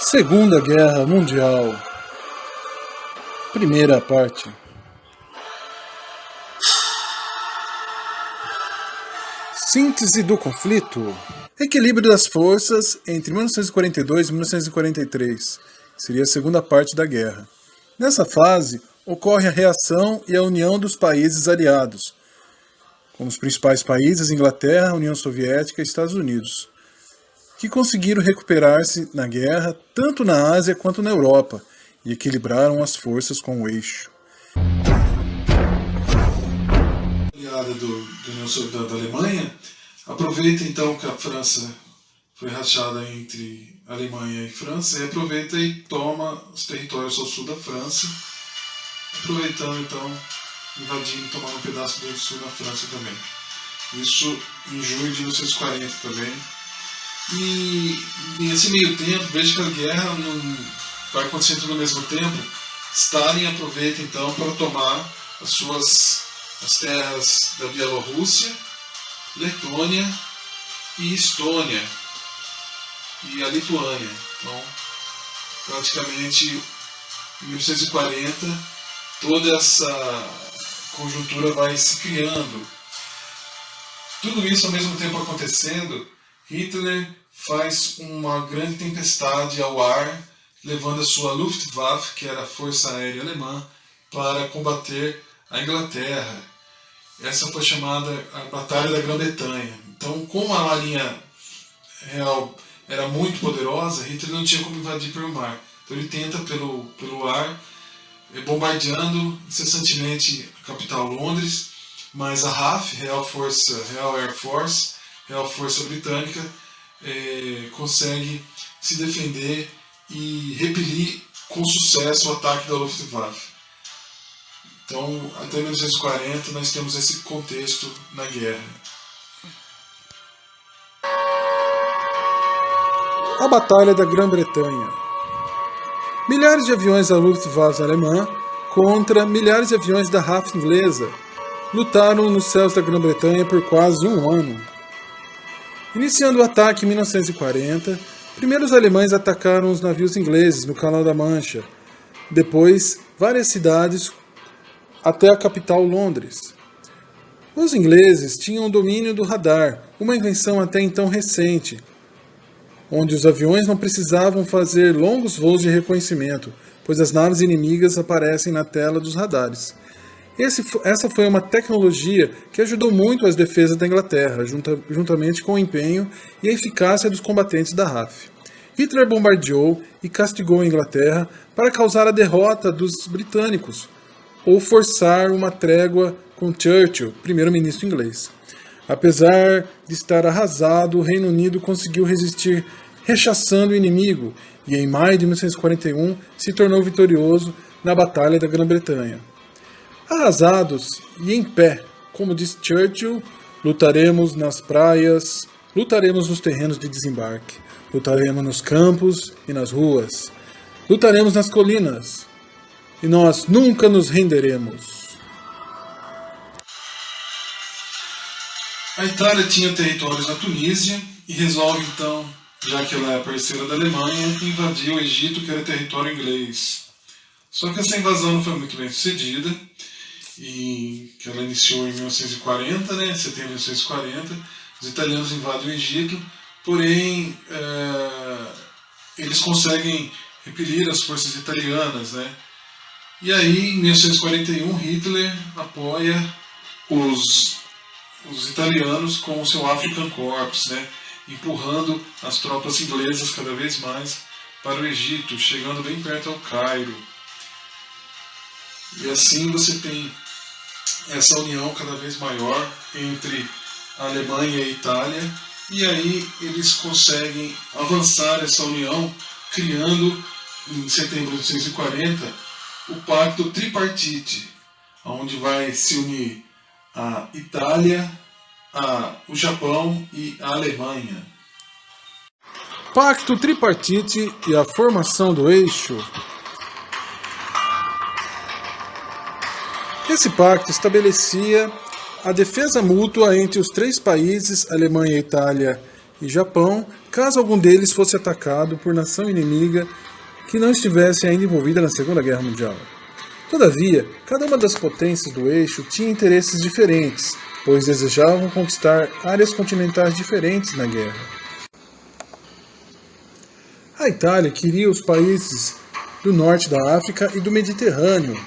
Segunda Guerra Mundial. Primeira parte. Síntese do conflito. Equilíbrio das forças entre 1942 e 1943. Seria a segunda parte da guerra. Nessa fase, ocorre a reação e a união dos países aliados, como os principais países, Inglaterra, União Soviética e Estados Unidos, que conseguiram recuperar-se na guerra tanto na Ásia quanto na Europa e equilibraram as forças com o eixo. Aliada da Alemanha, aproveita então que a França foi rachada entre Alemanha e França e aproveita e toma os territórios ao sul da França, aproveitando então, invadindo e tomando um pedaço do sul na França também. Isso em junho de 1940 também. E nesse meio tempo, veja que a guerra não vai acontecendo tudo ao mesmo tempo. Stalin aproveita então para tomar as terras da Bielorrússia, Letônia e Estônia e a Lituânia. Então, praticamente em 1940, toda essa conjuntura vai se criando. Tudo isso ao mesmo tempo acontecendo, Hitler faz uma grande tempestade ao ar, levando a sua Luftwaffe, que era a Força Aérea Alemã, para combater a Inglaterra. Essa foi chamada a Batalha da Grã-Bretanha. Então, como a Marinha Real era muito poderosa, Hitler não tinha como invadir pelo mar. Então ele tenta pelo ar, bombardeando incessantemente a capital Londres, mas a RAF, Real Air Force, Real Força Britânica, consegue se defender e repelir com sucesso o ataque da Luftwaffe. Então, até 1940, nós temos esse contexto na guerra. A Batalha da Grã-Bretanha. Milhares de aviões da Luftwaffe alemã contra milhares de aviões da RAF inglesa lutaram nos céus da Grã-Bretanha por quase um ano. Iniciando o ataque em 1940, primeiro os alemães atacaram os navios ingleses no Canal da Mancha, depois várias cidades até a capital Londres. Os ingleses tinham o domínio do radar, uma invenção até então recente, onde os aviões não precisavam fazer longos voos de reconhecimento, pois as naves inimigas aparecem na tela dos radares. Essa foi uma tecnologia que ajudou muito as defesas da Inglaterra, juntamente com o empenho e a eficácia dos combatentes da RAF. Hitler bombardeou e castigou a Inglaterra para causar a derrota dos britânicos, ou forçar uma trégua com Churchill, primeiro-ministro inglês. Apesar de estar arrasado, o Reino Unido conseguiu resistir rechaçando o inimigo e em maio de 1941 se tornou vitorioso na Batalha da Grã-Bretanha. Arrasados e em pé, como diz Churchill, lutaremos nas praias, lutaremos nos terrenos de desembarque, lutaremos nos campos e nas ruas, lutaremos nas colinas, e nós nunca nos renderemos. A Itália tinha territórios na Tunísia e resolve então, já que ela é parceira da Alemanha, invadir o Egito, que era território inglês. Só que essa invasão não foi muito bem sucedida, e que ela iniciou em 1940, setembro de 1940, os italianos invadem o Egito, porém eles conseguem repelir as forças italianas, E aí, em 1941, Hitler apoia os italianos com o seu African Corps, empurrando as tropas inglesas cada vez mais para o Egito, chegando bem perto ao Cairo. E assim você tem essa união cada vez maior entre a Alemanha e a Itália, e aí eles conseguem avançar essa união, criando, em setembro de 1940, o Pacto Tripartite, onde vai se unir a Itália, o Japão e a Alemanha. Pacto Tripartite e a formação do eixo. Esse pacto estabelecia a defesa mútua entre os três países, Alemanha, Itália e Japão, caso algum deles fosse atacado por nação inimiga que não estivesse ainda envolvida na Segunda Guerra Mundial. Todavia, cada uma das potências do eixo tinha interesses diferentes, pois desejavam conquistar áreas continentais diferentes na guerra. A Itália queria os países do norte da África e do Mediterrâneo.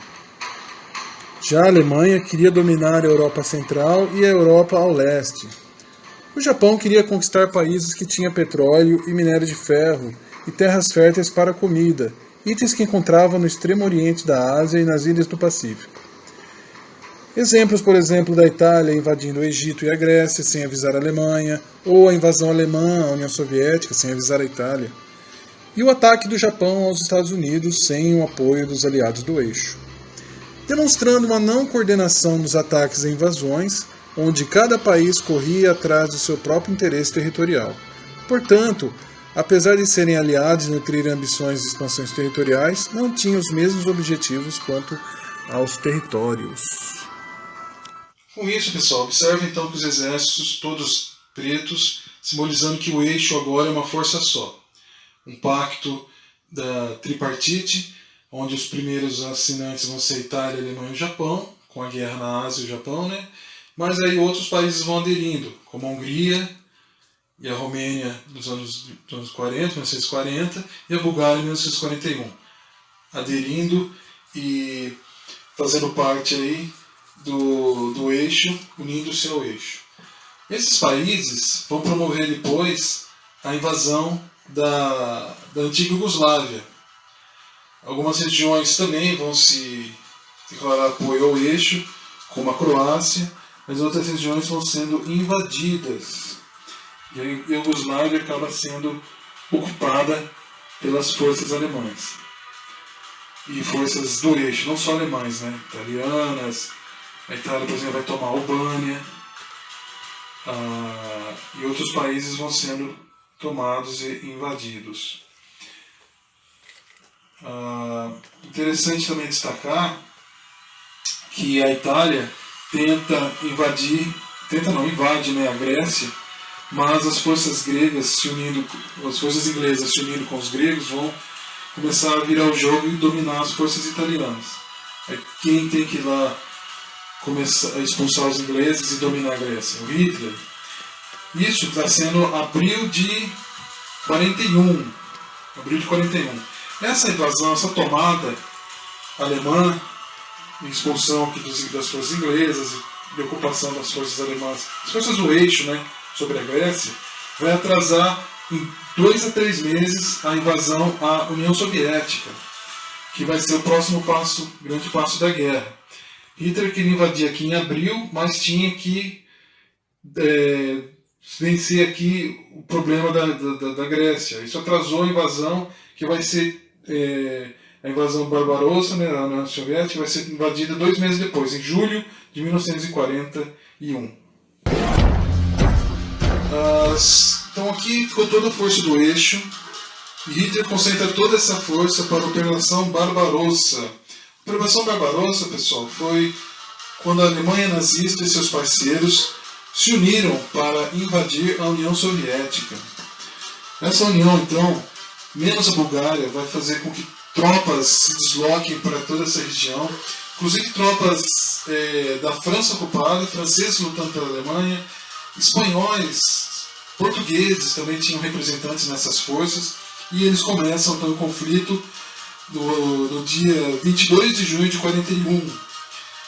Já a Alemanha queria dominar a Europa Central e a Europa ao leste. O Japão queria conquistar países que tinham petróleo e minério de ferro e terras férteis para comida, itens que encontrava no extremo oriente da Ásia e nas ilhas do Pacífico. Exemplos, por exemplo, da Itália invadindo o Egito e a Grécia sem avisar a Alemanha, ou a invasão alemã à União Soviética sem avisar a Itália, e o ataque do Japão aos Estados Unidos sem o apoio dos aliados do eixo. Demonstrando uma não coordenação nos ataques e invasões, onde cada país corria atrás do seu próprio interesse territorial. Portanto, apesar de serem aliados e nutrirem ambições de expansões territoriais, não tinham os mesmos objetivos quanto aos territórios. Com isso, pessoal, observe então que os exércitos, todos pretos, simbolizando que o eixo agora é uma força só. Um pacto da tripartite, onde os primeiros assinantes vão ser Itália, Alemanha e Japão, com a guerra na Ásia e o Japão, né? Mas aí outros países vão aderindo, como a Hungria e a Romênia nos anos 1940, e a Bulgária em 1941, aderindo e fazendo parte aí do eixo, unindo-se ao eixo. Esses países vão promover depois a invasão da antiga Iugoslávia. Algumas regiões também vão se declarar apoio ao eixo, como a Croácia, mas outras regiões vão sendo invadidas. E a Iugoslávia acaba sendo ocupada pelas forças alemãs. E forças do eixo, não só alemães, né? Italianas. A Itália, por exemplo, vai tomar a Albânia. E outros países vão sendo tomados e invadidos. Interessante também destacar que a Itália invade, né, a Grécia, mas as forças inglesas se unindo com os gregos vão começar a virar o jogo e dominar as forças italianas. Quem tem que ir lá começar a expulsar os ingleses e dominar a Grécia? O Hitler. Isso está sendo abril de 41. Essa invasão, essa tomada alemã, expulsão aqui das forças inglesas e ocupação das forças alemãs, as forças do eixo, né, sobre a Grécia, vai atrasar em 2 a 3 meses a invasão à União Soviética, que vai ser o próximo passo, grande passo da guerra. Hitler queria invadir aqui em abril, mas tinha que vencer aqui o problema da Grécia. Isso atrasou a invasão, que vai ser a invasão Barbarossa, né, na União Soviética, vai ser invadida 2 meses depois, em julho de 1941. Então aqui ficou toda a força do eixo, e Hitler concentra toda essa força para a Operação Barbarossa. A Operação Barbarossa, pessoal, foi quando a Alemanha nazista e seus parceiros se uniram para invadir a União Soviética. Essa união, então, menos a Bulgária, vai fazer com que tropas se desloquem para toda essa região, inclusive tropas da França ocupada, franceses lutando pela Alemanha, espanhóis, portugueses também tinham representantes nessas forças, e eles começam então o conflito no dia 22 de junho de 41.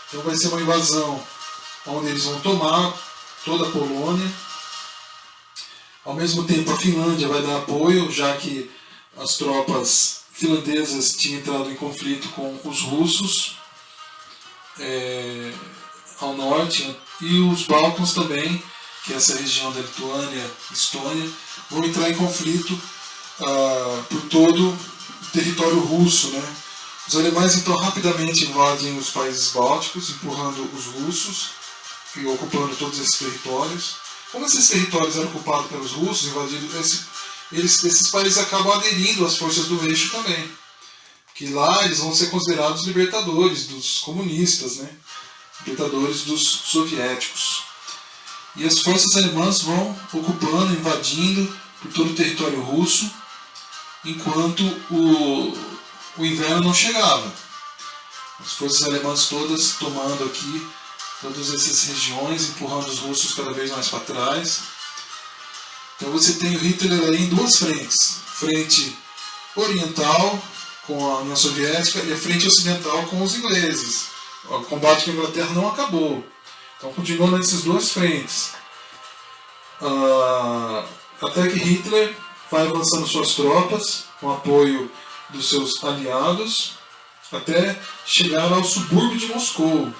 Então vai ser uma invasão onde eles vão tomar toda a Polônia. Ao mesmo tempo a Finlândia vai dar apoio, já que as tropas finlandesas tinham entrado em conflito com os russos ao norte, e os Balcãs também, que é essa região da Lituânia, Estônia, vão entrar em conflito por todo o território russo, né? Os alemães então rapidamente invadem os países bálticos, empurrando os russos e ocupando todos esses territórios. Como esses territórios eram ocupados pelos russos, invadidos, esses países acabam aderindo às forças do eixo também. Que lá eles vão ser considerados libertadores dos comunistas, né? Libertadores dos soviéticos. e as forças alemãs vão ocupando, invadindo por todo o território russo, enquanto o inverno não chegava. As forças alemãs todas tomando aqui todas essas regiões, empurrando os russos cada vez mais para trás. Então você tem o Hitler aí em duas frentes. Frente oriental com a União Soviética e a frente ocidental com os ingleses. O combate com a Inglaterra não acabou. Então continua nessas duas frentes. Até que Hitler vai avançando suas tropas, com apoio dos seus aliados, até chegar ao subúrbio de Moscou.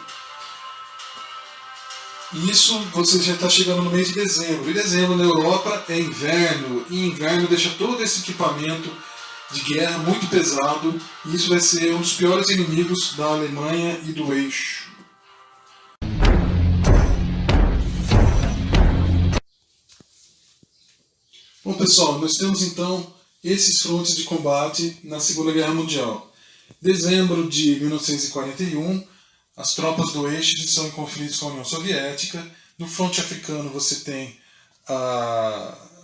E isso você já está chegando no mês de dezembro. E dezembro na Europa é inverno, e inverno deixa todo esse equipamento de guerra muito pesado, e isso vai ser um dos piores inimigos da Alemanha e do eixo. Bom pessoal, nós temos então esses frontes de combate na Segunda Guerra Mundial. Dezembro de 1941, as tropas do eixo estão em conflitos com a União Soviética. No fronte africano você tem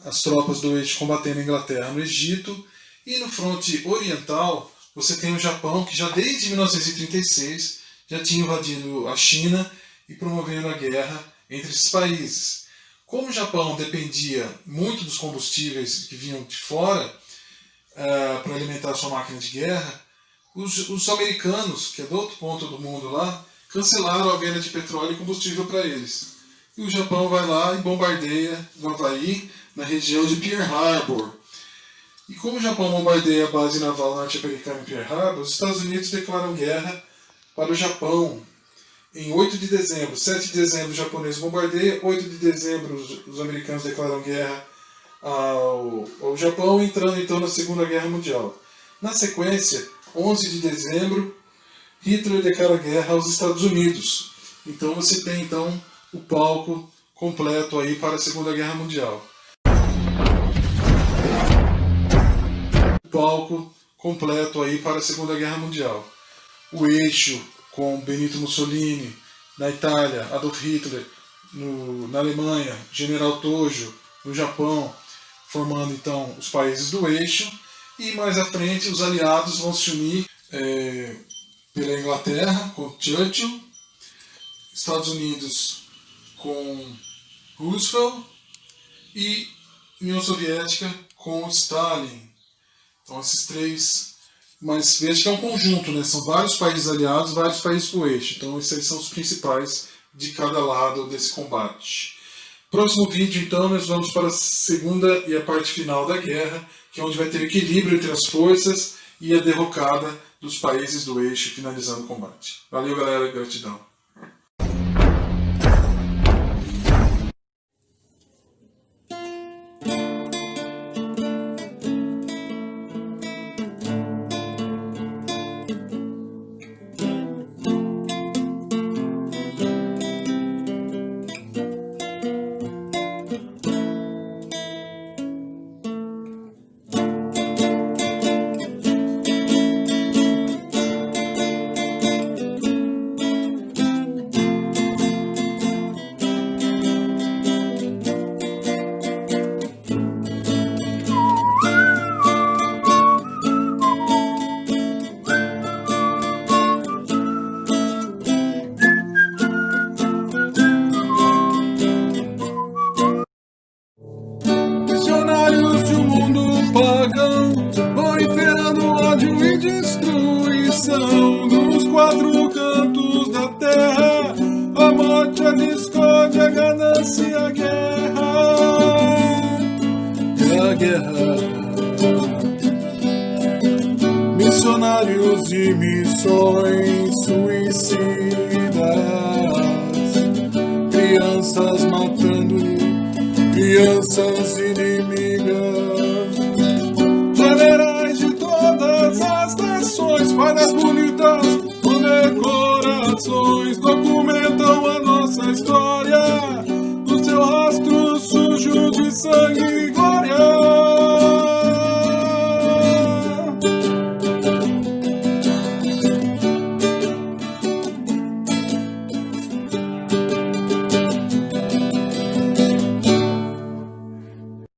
as tropas do eixo combatendo a Inglaterra no Egito. E no fronte oriental você tem o Japão, que já desde 1936 já tinha invadido a China e promovendo a guerra entre esses países. Como o Japão dependia muito dos combustíveis que vinham de fora para alimentar a sua máquina de guerra, os americanos, que é do outro ponto do mundo lá, cancelaram a venda de petróleo e combustível para eles. E o Japão vai lá e bombardeia o Havaí, na região de Pearl Harbor. E como o Japão bombardeia a base naval norte-americana em Pearl Harbor, os Estados Unidos declaram guerra para o Japão. Em 8 de dezembro, 7 de dezembro, os japoneses bombardeiam, 8 de dezembro, os americanos declaram guerra ao Japão, entrando então na Segunda Guerra Mundial. Na sequência, 11 de dezembro, Hitler declara guerra aos Estados Unidos. Então você tem então o palco completo aí para a Segunda Guerra Mundial. O palco completo aí para a Segunda Guerra Mundial. O eixo com Benito Mussolini na Itália, Adolf Hitler na Alemanha, General Tojo no Japão, formando então os países do eixo. E mais à frente os aliados vão se unir pela Inglaterra com Churchill, Estados Unidos com Roosevelt e União Soviética com Stalin. Então esses três, mas veja que é um conjunto, né? São vários países aliados, vários países do eixo. Então esses são os principais de cada lado desse combate. Próximo vídeo então nós vamos para a segunda e a parte final da guerra, que é onde vai ter equilíbrio entre as forças e a derrocada dos países do eixo, finalizando o combate. Valeu galera, gratidão. Vão enfiando ódio e destruição nos quatro cantos da terra. A morte, a discórdia, a ganância e a guerra. E a guerra. Missionários e missões suicidas. Crianças matando crianças inimigas. Generais de todas as nações, fardas bonitas, condecorações, documentam a nossa história, do seu rastro sujo de sangue.